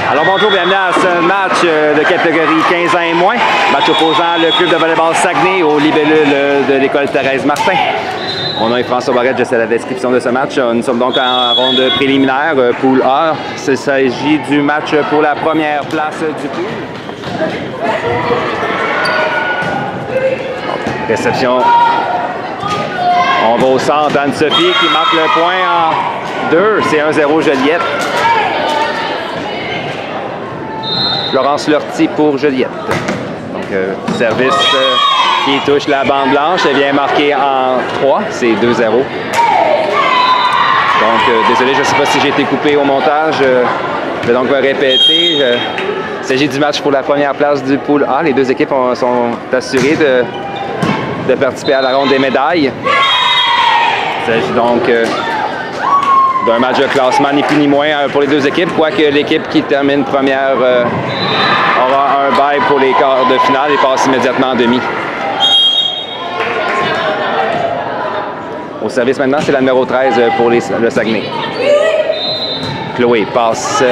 Alors bonjour, bienvenue à ce match de catégorie 15 ans et moins. Match opposant le club de volleyball Saguenay aux libellules de l'école Thérèse Martin. Mon nom est François Barrette, je sais la description de ce match. Nous sommes donc en ronde préliminaire, poule A. Il s'agit du match pour la première place du pool. Réception. On va au centre, Anne-Sophie qui marque le point en 2. C'est 1-0 Joliette. Florence Lortie pour Joliette. Donc, service qui touche la bande blanche. Elle vient marquer en 3. C'est 2-0. Donc, désolé, je ne sais pas si j'ai été coupé au montage. Je vais donc me répéter. Il s'agit du match pour la première place du pool A. Les deux équipes sont assurées de participer à la ronde des médailles. Il s'agit donc d'un match de classement, ni plus ni moins, pour les deux équipes, quoique l'équipe qui termine première aura un bail pour les quarts de finale et passe immédiatement en demi. Au service maintenant, c'est la numéro 13 pour le Saguenay. Chloé passe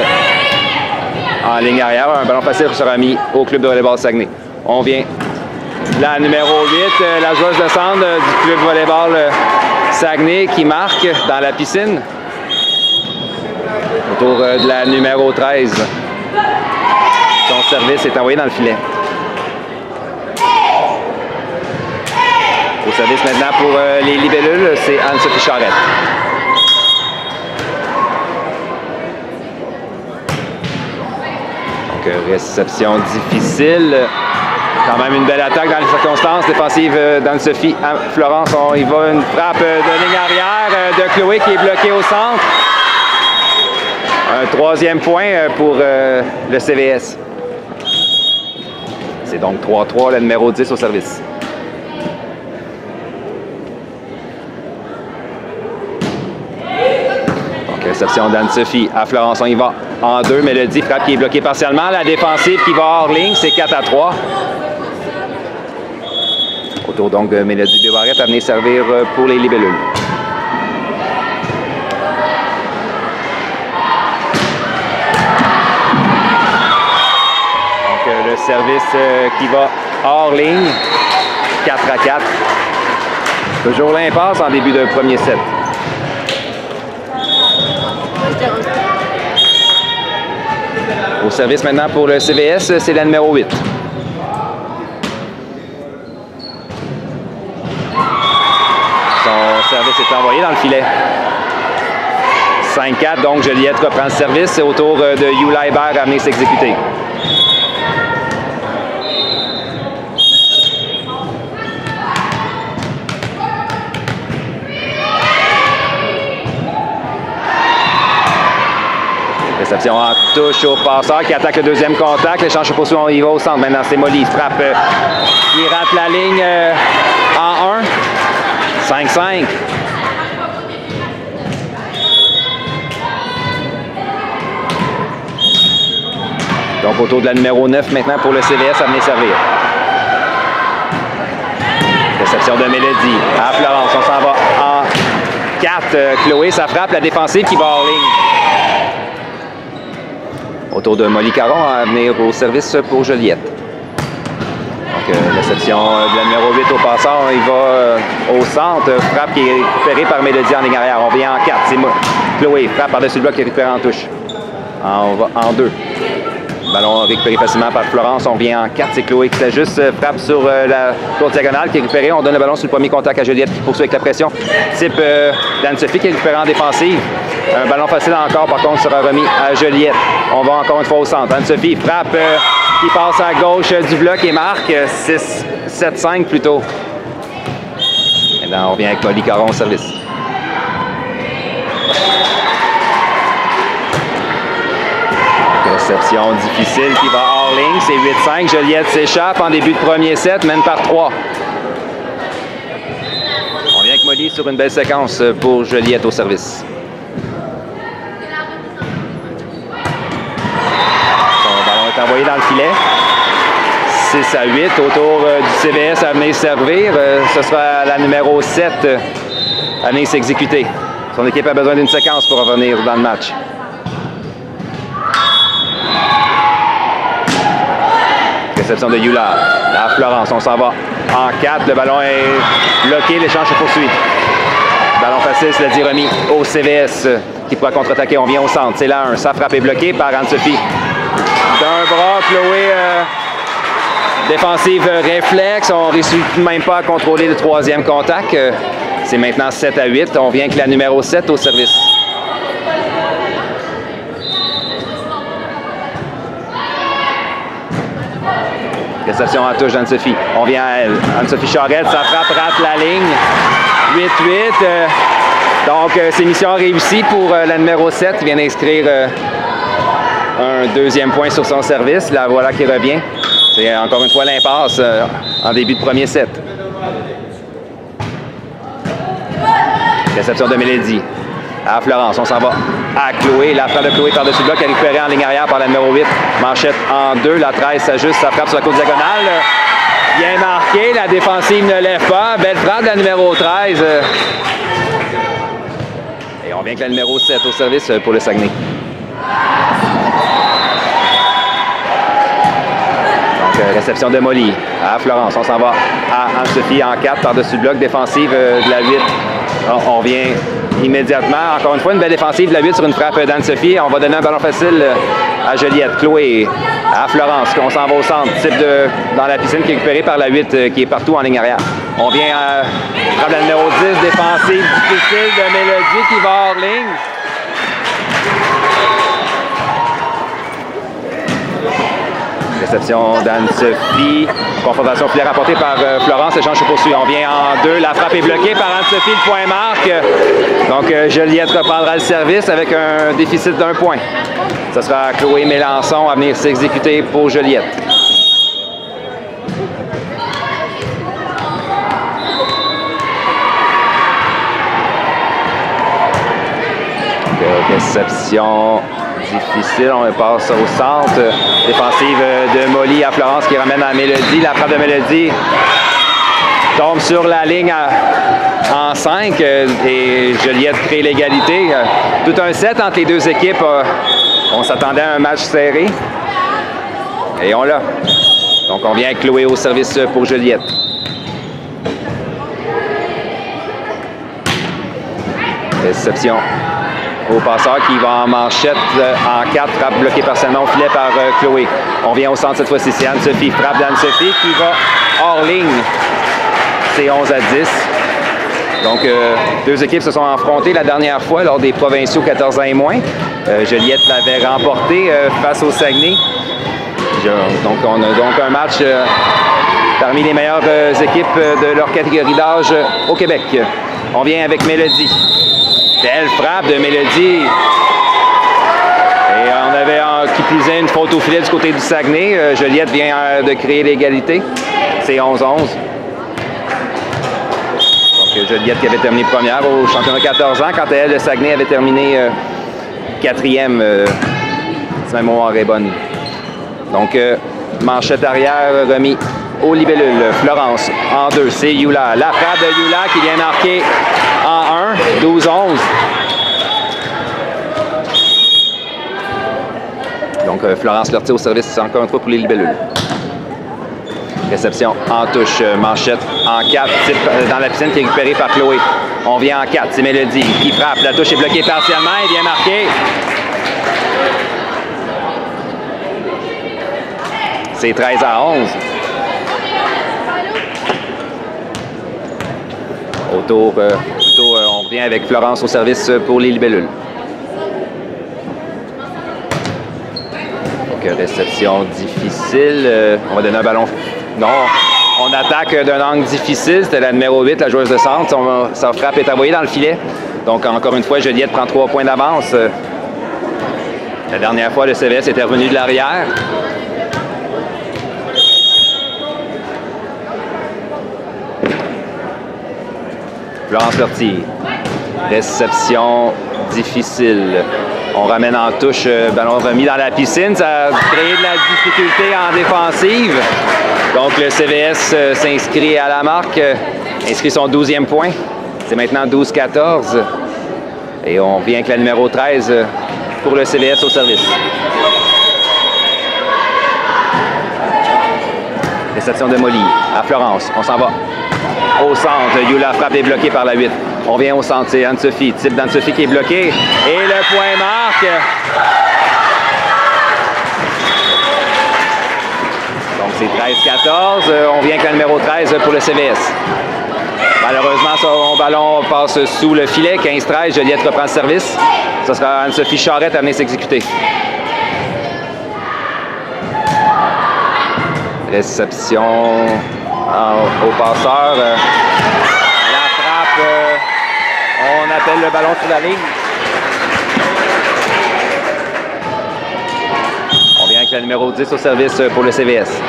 en ligne arrière. Un ballon facile sera mis au club de volleyball Saguenay. On vient. La numéro 8, la joueuse de centre du club de volleyball Saguenay qui marque dans la piscine. Autour de la numéro 13. Son service est envoyé dans le filet. Au service maintenant pour les libellules, c'est Anne-Sophie Charette. Donc, réception difficile. Quand même une belle attaque dans les circonstances défensives d'Anne-Sophie. Florence, on y va, une frappe de ligne arrière de Chloé qui est bloquée au centre. Un troisième point pour le CVS. C'est donc 3-3, le numéro 10 au service. Donc, réception d'Anne-Sophie à Florence. On y va en 2. Mélodie, frappe qui est bloquée partiellement. La défensive qui va hors ligne, c'est 4-3. Autour donc de Mélodie Bébarrette à venir servir pour les libellules. Donc le service qui va hors ligne, 4-4. Toujours l'impasse en début de premier set. Au service maintenant pour le CVS, c'est la numéro 8. Son service est envoyé dans le filet. 5-4, donc Joliette reprend le service. C'est au tour de Yula Hébert à venir s'exécuter. Réception en touche au passeur qui attaque le deuxième contact. L'échange se poursuit, on y va au centre. Maintenant, c'est Molly. Frappe qui rate la ligne en 1. 5-5. Donc, autour de la numéro 9 maintenant pour le CVS à venir servir. Réception de Mélodie à Florence. On s'en va en 4. Chloé, ça frappe la défensive qui va hors ligne. Autour de Molly Caron à venir au service pour Joliette. Donc, réception de la numéro 8 au passeur. Il va au centre. Frappe qui est récupérée par Mélodie en ligne arrière. On vient en 4. C'est Chloé. Frappe par-dessus le bloc qui est récupéré en touche. On va en 2. Ballon récupéré facilement par Florence. On vient en 4. C'est Chloé qui s'ajuste. Frappe sur la courte diagonale qui est récupérée. On donne le ballon sur le premier contact à Joliette qui poursuit avec la pression. Type d'Anne-Sophie qui est récupérée en défensive. Un ballon facile encore, par contre, sera remis à Joliette. On va encore une fois au centre. Anne-Sophie frappe qui passe à gauche du bloc et marque 6-7-5 plutôt. Maintenant, on revient avec Molly Caron au service. Réception difficile qui va hors ligne. C'est 8-5. Joliette s'échappe en début de premier set, mène par 3. On vient avec Molly sur une belle séquence pour Joliette au service. Envoyé dans le filet. 6-8 autour du CVS à venir servir. Ce sera la numéro 7 à venir s'exécuter. Son équipe a besoin d'une séquence pour revenir dans le match. Réception de Yula. La Florence, on s'en va en 4. Le ballon est bloqué, l'échange se poursuit. Ballon facile, cela dit remis au CVS qui pourra contre-attaquer. On vient au centre. C'est là un. Sa frappe est bloquée par Anne-Sophie. D'un bras, Chloé, défensive réflexe. On ne réussit même pas à contrôler le troisième contact. C'est maintenant 7-8. On vient avec la numéro 7 au service. Réception en touche d'Anne-Sophie. On vient à elle. Anne-Sophie Charette, sa frappe rate la ligne. 8-8. Donc, c'est mission réussie pour la numéro 7. Il vient d'inscrire un deuxième point sur son service. La voilà qui revient. C'est encore une fois l'impasse en début de premier set. Réception de Mélodie. À Florence, on s'en va à Chloé. La frappe de Chloé par-dessus le bloc est récupérée en ligne arrière par la numéro 8. Manchette en 2. La 13 s'ajuste. Ça frappe sur la côte diagonale. Bien marqué. La défensive ne lève pas. Belle frappe de la numéro 13. Et on vient avec la numéro 7 au service pour le Saguenay. Donc, réception de Molly à Florence. On s'en va à Anne-Sophie en 4 par-dessus le bloc. Défensive de la 8. On vient immédiatement. Encore une fois, une belle défensive de la 8 sur une frappe d'Anne-Sophie. On va donner un ballon facile à Joliette. Chloé à Florence. On s'en va au centre. Type dans la piscine qui est récupérée par la 8 qui est partout en ligne arrière. On vient à la numéro 10. Défensive difficile de Mélodie qui va hors ligne. Réception d'Anne-Sophie. Confrontation filaire rapportée par Florence. L'échange se poursuit. On vient en 2. La frappe est bloquée par Anne-Sophie. Le point marque. Donc, Joliette reprendra le service avec un déficit d'1 point. Ce sera Chloé Mélençon à venir s'exécuter pour Joliette. Réception difficile, on passe au centre. Défensive de Molly à Florence qui ramène à Mélodie. La frappe de Mélodie tombe sur la ligne en 5 et Joliette crée l'égalité. Tout un set entre les deux équipes. On s'attendait à un match serré et on l'a. Donc on vient avec Chloé au service pour Joliette. Réception au passeur qui va en manchette en 4, frappe bloquée partiellement au filet par Chloé. On vient au centre cette fois-ci, c'est Anne-Sophie, frappe d'Anne-Sophie qui va hors ligne. C'est 11-10. Donc, deux équipes se sont affrontées la dernière fois lors des provinciaux 14 ans et moins. Joliette l'avait remporté face au Saguenay. Donc, on a donc un match parmi les meilleures équipes de leur catégorie d'âge au Québec. On vient avec Mélodie. Belle frappe de Mélodie. Et on avait qui plus est une faute au filet du côté du Saguenay. Joliette vient de créer l'égalité. C'est 11-11. Donc Joliette qui avait terminé première au championnat 14 ans, quand elle, le Saguenay, avait terminé quatrième, si ma mémoire est bonne. Donc manchette arrière remis au libellule. Florence en 2, c'est Yula. La frappe de Yula qui vient marquer en 1, 12-11. Donc Florence Lortie au service encore une fois pour les libellules. Réception en touche, manchette en 4, type dans la piscine qui est récupérée par Chloé. On vient en 4, c'est Mélodie qui frappe. La touche est bloquée partiellement et bien marquée. C'est 13-11. Autour, plutôt, on revient avec Florence au service pour les libellules. Donc, réception difficile. On va donner un ballon. Non, on attaque d'un angle difficile. C'était la numéro 8, la joueuse de centre. Sa frappe est envoyée dans le filet. Donc, encore une fois, Joliette prend 3 points d'avance. La dernière fois, le CVS était revenu de l'arrière. Florence Lortie. Réception difficile. On ramène en touche, ballon remis dans la piscine. Ça a créé de la difficulté en défensive. Donc le CVS s'inscrit à la marque, inscrit son 12e point. C'est maintenant 12-14. Et on vient avec la numéro 13 pour le CVS au service. Réception de Molly à Florence. On s'en va au centre. Yula frappe est bloquée par la 8. On vient au centre. C'est Anne-Sophie. Type d'Anne-Sophie qui est bloqué. Et le point marque. Donc c'est 13-14. On vient avec le numéro 13 pour le CVS. Malheureusement, son ballon passe sous le filet. 15-13. Joliette reprend le service. Ce sera Anne-Sophie Charette à venir s'exécuter. Réception au passeur. La frappe. On appelle le ballon sur la ligne. On vient avec le numéro 10 au service pour le CVS.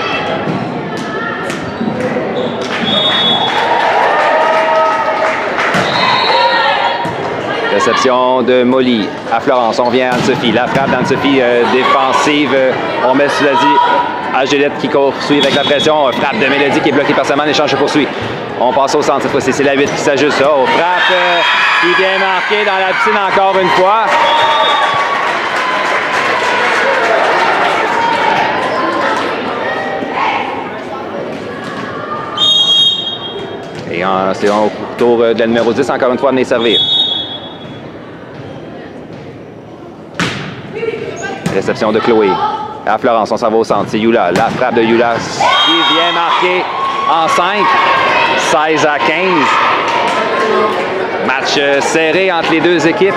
Réception de Molly à Florence. On vient à Anne-Sophie. La frappe d'Anne-Sophie défensive. On met cela dit à Juliette qui poursuit avec la pression. Frappe de Mélodie qui est bloquée par sa main. L'échange se poursuit. On passe au centre cette fois-ci. C'est la 8 qui s'ajuste. Oh, frappe qui vient marquer dans la piscine encore une fois. Et c'est au tour de la numéro 10 encore une fois à venir servir. Réception de Chloé. À Florence, on s'en va au centre. C'est Yula. La frappe de Yula qui vient marquer en 5. 16-15. Match serré entre les deux équipes.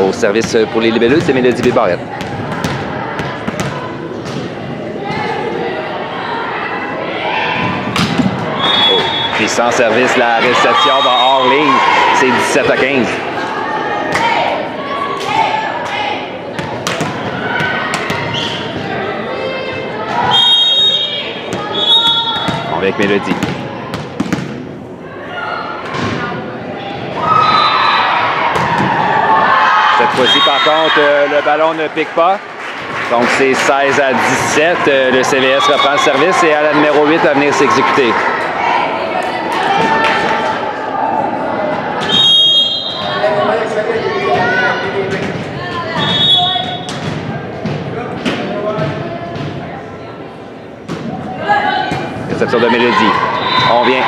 Au service pour les libellus, c'est Mélodie Bébarrette. Puis sans service, la réception va hors ligne. C'est 17-15. On va avec Mélodie. Cette fois-ci, par contre, le ballon ne pique pas. Donc, c'est 16-17. Le CVS reprend le service et à la numéro 8 à venir s'exécuter. Réception de Mélodie. On vient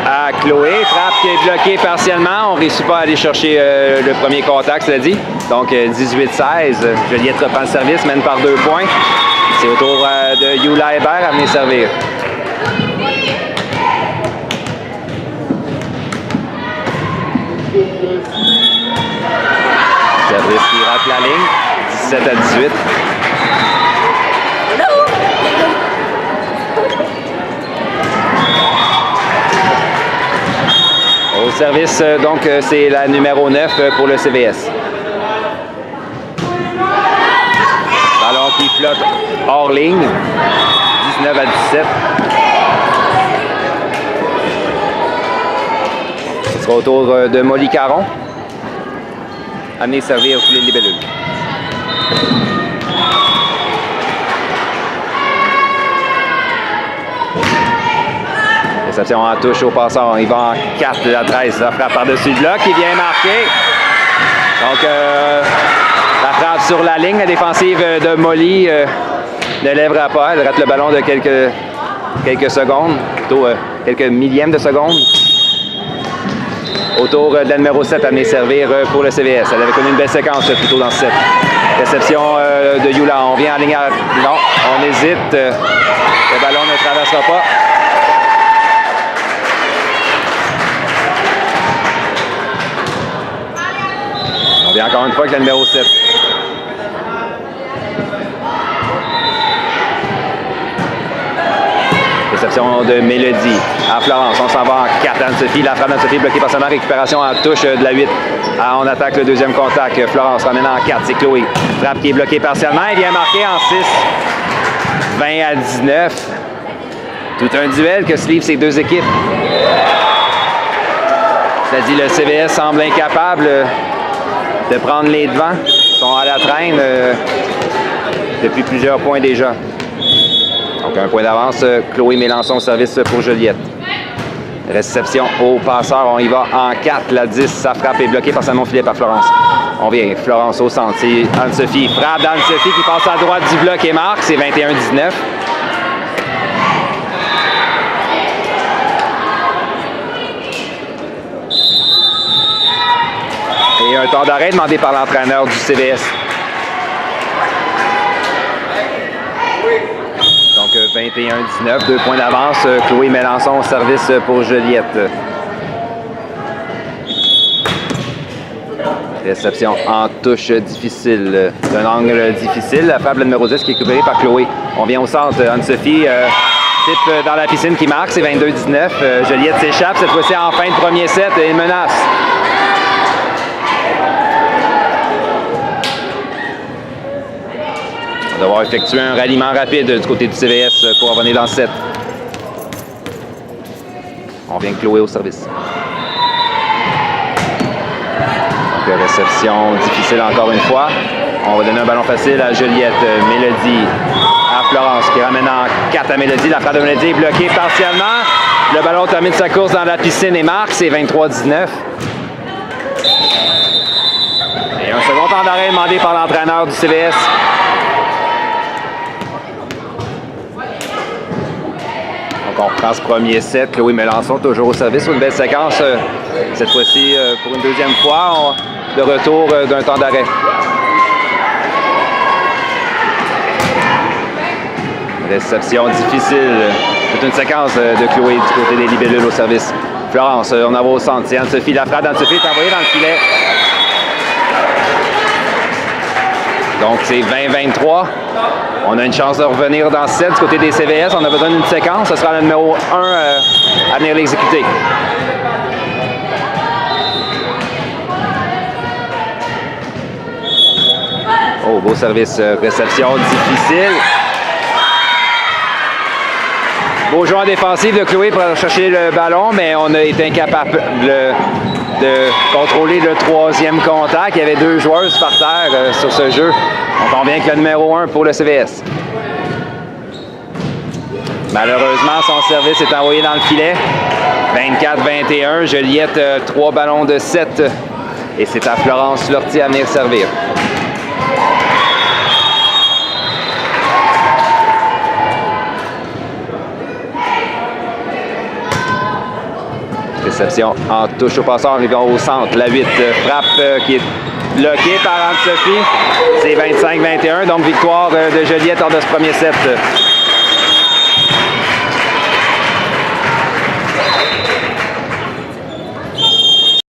à Chloé. Frappe qui est bloquée partiellement. On ne réussit pas à aller chercher le premier contact, cela dit. Donc 18-16. Joliette reprend le service, mène par 2 points. C'est au tour de Yula Hébert à venir servir. Service qui rate la ligne. 17-18. Au service, donc, c'est la numéro 9 pour le CVS. Ballon qui flotte hors ligne. 19-17. Ce sera au tour de Molly Caron. Amener servir tous les libellules. Réception en touche au passeur. Il va en 4 de la 13. La frappe par-dessus le bloc. Il vient marquer. Donc, la frappe sur la ligne. La défensive de Molly ne lèvera pas. Elle rate le ballon de quelques secondes. Plutôt quelques millièmes de seconde. Autour de la numéro 7 à venir servir pour le CVS. Elle avait connu une belle séquence plutôt dans ce set. Réception de Yula. On vient en ligne à... Non, on hésite. Le ballon ne traversera pas. On vient encore une fois avec la numéro 7. Réception de Mélodie à Florence. On s'en va en 4. Anne-Sophie. La frappe d'Anne-Sophie bloquée par sa main. Récupération en touche de la 8. On attaque le deuxième contact. Florence ramène en 4. C'est Chloé. Frappe qui est bloquée partiellement. Il vient marquer en 6. 20-19. Tout un duel que se livrent ces deux équipes. C'est-à-dire le CVS semble incapable de prendre les devants. Ils sont à la traîne depuis plusieurs points déjà. Donc un point d'avance, Chloé Mélençon au service pour Joliette. Réception au passeur. On y va en 4. La 10, sa frappe est bloquée par Salmon-Filet par Florence. On vient. Florence au centre. C'est Anne-Sophie. Frappe d'Anne-Sophie qui passe à droite du bloc et marque. C'est 21-19. Et un temps d'arrêt demandé par l'entraîneur du CVS. Donc 21-19, 2 points d'avance. Chloé Mélençon au service pour Joliette. Réception en touche difficile. D'un angle difficile. La frappe numéro 10 qui est récupérée par Chloé. On vient au centre. Anne-Sophie type dans la piscine qui marque. C'est 22-19. Joliette s'échappe cette fois-ci en fin de premier set et menace. On va devoir effectuer un ralliement rapide du côté du CVS pour revenir dans le set. On vient de Chloé au service. Donc, réception difficile encore une fois. On va donner un ballon facile à Joliette. Mélodie à Florence qui ramène en 4 à Mélodie. La frappe de Mélodie est bloquée partiellement. Le ballon termine sa course dans la piscine et marque. C'est 23-19. Et un second temps d'arrêt demandé par l'entraîneur du CVS. On reprend ce premier set. Chloé Mélençon toujours au service sur une belle séquence. Cette fois-ci, pour une deuxième fois, de retour d'un temps d'arrêt. Réception difficile. C'est une séquence de Chloé du côté des libellules au service. Florence, on en va au centre. C'est Anne-Sophie. La frappe d'Anne-Sophie est envoyée dans le filet. Donc, c'est 20-23. On a une chance de revenir dans 7 du côté des CVS. On a besoin d'une séquence. Ce sera le numéro 1 à venir l'exécuter. Oh, beau service. Réception difficile. Beau joueur défensif de Chloé pour chercher le ballon, mais on a été incapable de contrôler le troisième contact. Il y avait 2 joueuses par terre sur ce jeu. On vient avec le numéro 1 pour le CVS. Malheureusement, son service est envoyé dans le filet. 24-21. Joliette, 3 ballons de 7. Et c'est à Florence Lortie à venir servir. Réception en touche au passeur, ils vont au centre. La 8 frappe qui est bloquée par Anne-Sophie. C'est 25-21, donc victoire de Joliette lors de ce premier set.